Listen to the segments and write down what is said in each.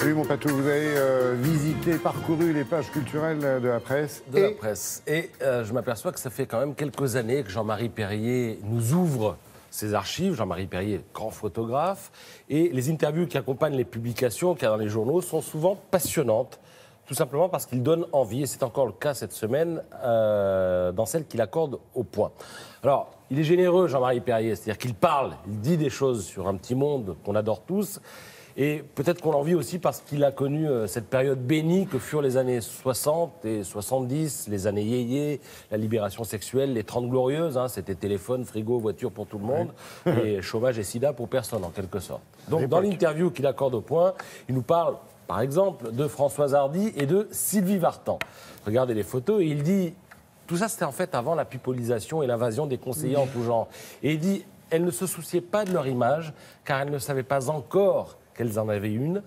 Oui, mon Patou, vous avez visité, parcouru les pages culturelles de la presse. Et je m'aperçois que ça fait quand même quelques années que Jean-Marie Perrier nous ouvre ses archives. Jean-Marie Perrier, grand photographe. Et les interviews qui accompagnent les publications qu'il y a dans les journaux sont souvent passionnantes. Tout simplement parce qu'il donne envie, et c'est encore le cas cette semaine, dans celle qu'il accorde au Point. Alors, il est généreux, Jean-Marie Perrier, c'est-à-dire qu'il parle, il dit des choses sur un petit monde qu'on adore tous, et peut-être qu'on l'envie aussi parce qu'il a connu cette période bénie que furent les années 60 et 70, les années yéyé, la libération sexuelle, les 30 glorieuses, hein, c'était téléphone, frigo, voiture pour tout le monde, et chômage et sida pour personne, en quelque sorte. Donc, dans l'interview qu'il accorde au Point, il nous parle, par exemple, de Françoise Hardy et de Sylvie Vartan. Regardez les photos et il dit... Tout ça, c'était en fait avant la pipolisation et l'invasion des conseillers en tout genre. Et il dit, elles ne se souciaient pas de leur image, car elles ne savaient pas encore qu'elles en avaient une.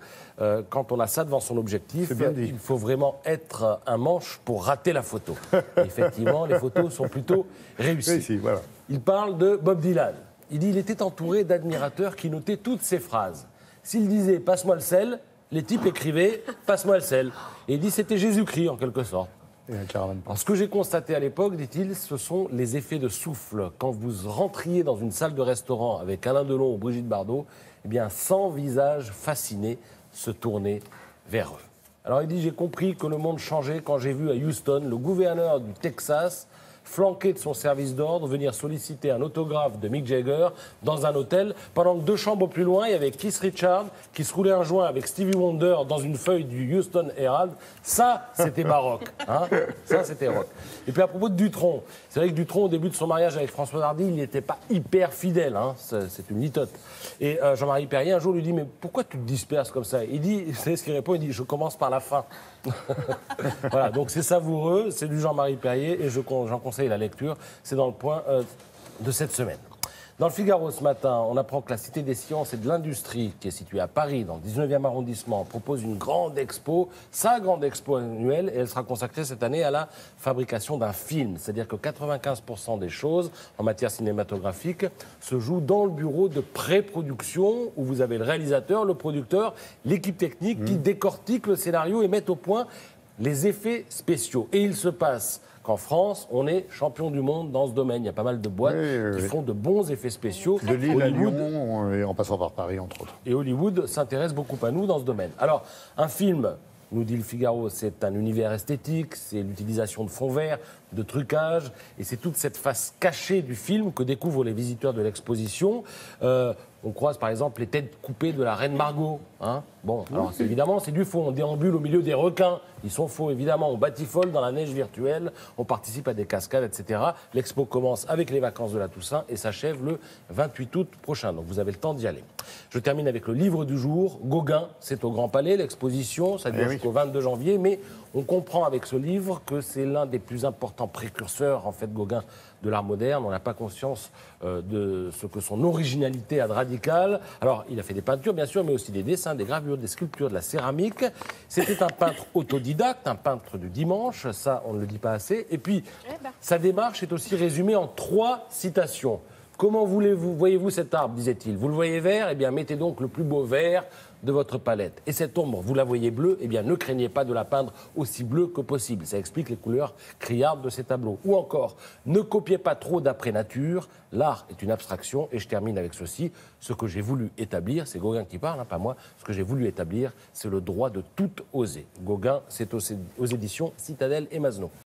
Quand on a ça devant son objectif, il faut vraiment être un manche pour rater la photo. Et effectivement, les photos sont plutôt réussies. Ici, voilà. Il parle de Bob Dylan. Il dit, il était entouré d'admirateurs qui notaient toutes ses phrases. S'il disait « passe-moi le sel », les types écrivaient « passe-moi le sel ». Et il dit, c'était Jésus-Christ en quelque sorte. Alors, ce que j'ai constaté à l'époque, dit-il, ce sont les effets de souffle. Quand vous rentriez dans une salle de restaurant avec Alain Delon ou Brigitte Bardot, eh bien, 100 visages fascinés se tournaient vers eux. Alors il dit, j'ai compris que le monde changeait quand j'ai vu à Houston le gouverneur du Texas flanqué de son service d'ordre, venir solliciter un autographe de Mick Jagger dans un hôtel, pendant que 2 chambres plus loin, il y avait Keith Richards qui se roulait un joint avec Stevie Wonder dans une feuille du Houston Herald. Ça, c'était baroque. Hein, ça, c'était rock. Et puis à propos de Dutronc, c'est vrai que Dutronc, au début de son mariage avec Françoise Hardy, il n'était pas hyper fidèle. Hein, c'est une litote. Et Jean-Marie Perrier, un jour, lui dit, mais pourquoi tu te disperses comme ça? Il dit, vous savez ce qu'il répond? Il dit, je commence par la fin. Voilà, donc c'est savoureux, c'est du Jean-Marie Perrier et j'en conseille la lecture. C'est dans le Point de cette semaine. Dans le Figaro ce matin, on apprend que la Cité des Sciences et de l'Industrie, qui est située à Paris, dans le 19e arrondissement, propose une grande expo, sa grande expo annuelle, et elle sera consacrée cette année à la fabrication d'un film. C'est-à-dire que 95% des choses en matière cinématographique se jouent dans le bureau de pré-production, où vous avez le réalisateur, le producteur, l'équipe technique qui décortique le scénario et met au point les effets spéciaux. Et il se passe qu'en France, on est champion du monde dans ce domaine. Il y a pas mal de boîtes qui font de bons effets spéciaux. De Lille à Lyon, et en passant par Paris, entre autres. Et Hollywood s'intéresse beaucoup à nous dans ce domaine. Alors, un film, nous dit le Figaro, c'est un univers esthétique, c'est l'utilisation de fonds verts, de trucage, et c'est toute cette face cachée du film que découvrent les visiteurs de l'exposition. On croise par exemple les têtes coupées de la reine Margot. Hein, bon, alors évidemment, c'est du faux. On déambule au milieu des requins. Ils sont faux, évidemment. On batifole dans la neige virtuelle. On participe à des cascades, etc. L'expo commence avec les vacances de la Toussaint et s'achève le 28 août prochain. Donc vous avez le temps d'y aller. Je termine avec le livre du jour. Gauguin, c'est au Grand Palais, l'exposition. Ça dure jusqu'au 22 janvier. Mais on comprend avec ce livre que c'est l'un des plus importants précurseurs, en fait, Gauguin, de l'art moderne. On n'a pas conscience de ce que son originalité a de radical. Alors, il a fait des peintures, bien sûr, mais aussi des dessins, des gravures, des sculptures, de la céramique. C'était un peintre autodidacte, un peintre du dimanche. Ça, on ne le dit pas assez. Et puis, sa démarche est aussi résumée en 3 citations. Comment voyez-vous cet arbre, disait-il? Vous le voyez vert? Eh bien, mettez donc le plus beau vert de votre palette. Et cette ombre, vous la voyez bleue? Eh bien, ne craignez pas de la peindre aussi bleue que possible. Ça explique les couleurs criardes de ces tableaux. Ou encore, ne copiez pas trop d'après nature. L'art est une abstraction. Et je termine avec ceci. Ce que j'ai voulu établir, c'est Gauguin qui parle, hein, pas moi. Ce que j'ai voulu établir, c'est le droit de tout oser. Gauguin, c'est aux éditions Citadel et Masno.